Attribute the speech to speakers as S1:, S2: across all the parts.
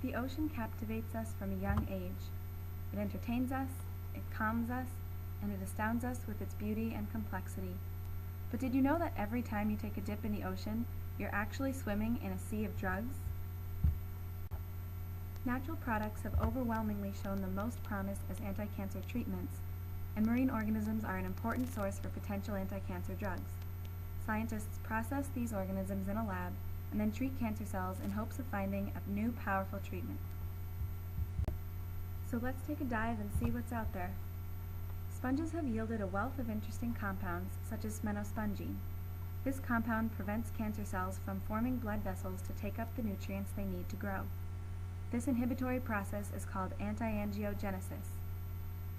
S1: The ocean captivates us from a young age. It entertains us, it calms us, and it astounds us with its beauty and complexity. But did you know that every time you take a dip in the ocean, you're actually swimming in a sea of drugs? Natural products have overwhelmingly shown the most promise as anti-cancer treatments, and marine organisms are an important source for potential anti-cancer drugs. Scientists process these organisms in a lab and then treat cancer cells in hopes of finding a new powerful treatment. So let's take a dive and see what's out there. Sponges have yielded a wealth of interesting compounds, such as smenospongine. This compound prevents cancer cells from forming blood vessels to take up the nutrients they need to grow. This inhibitory process is called anti-angiogenesis.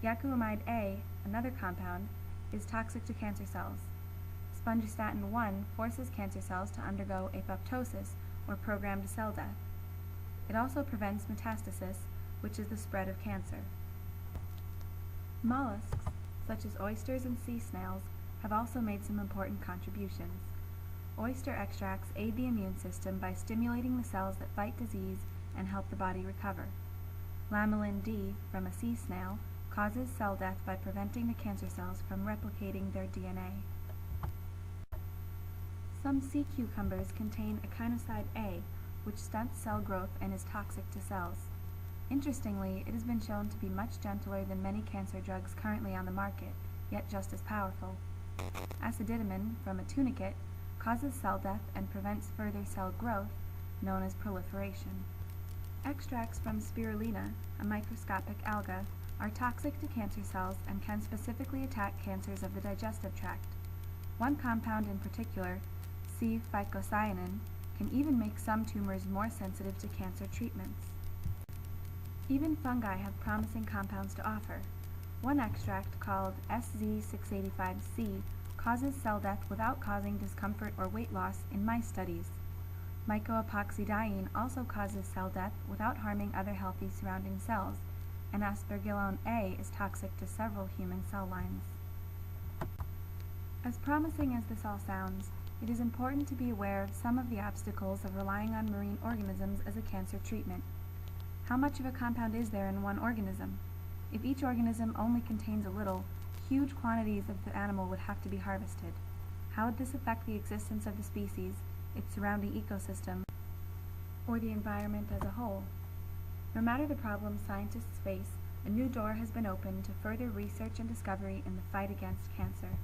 S1: Yakuamide A, another compound, is toxic to cancer cells. Spongistatin 1 forces cancer cells to undergo apoptosis, or programmed cell death. It also prevents metastasis, which is the spread of cancer. Mollusks, such as oysters and sea snails, have also made some important contributions. Oyster extracts aid the immune system by stimulating the cells that fight disease and help the body recover. Lamellin D from a sea snail causes cell death by preventing the cancer cells from replicating their DNA. Some sea cucumbers contain echinocide A, which stunts cell growth and is toxic to cells. Interestingly, it has been shown to be much gentler than many cancer drugs currently on the market, yet just as powerful. Aciditamine from a tunicate causes cell death and prevents further cell growth, known as proliferation. Extracts from spirulina, a microscopic alga, are toxic to cancer cells and can specifically attack cancers of the digestive tract. One compound in particular, C-phycocyanin, can even make some tumors more sensitive to cancer treatments. Even fungi have promising compounds to offer. One extract, called SZ685C, causes cell death without causing discomfort or weight loss in mice studies. Mycoepoxydiene also causes cell death without harming other healthy surrounding cells, and aspergillone A is toxic to several human cell lines. As promising as this all sounds, it is important to be aware of some of the obstacles of relying on marine organisms as a cancer treatment. How much of a compound is there in one organism? If each organism only contains a little, huge quantities of the animal would have to be harvested. How would this affect the existence of the species, its surrounding ecosystem, or the environment as a whole? No matter the problems scientists face, a new door has been opened to further research and discovery in the fight against cancer.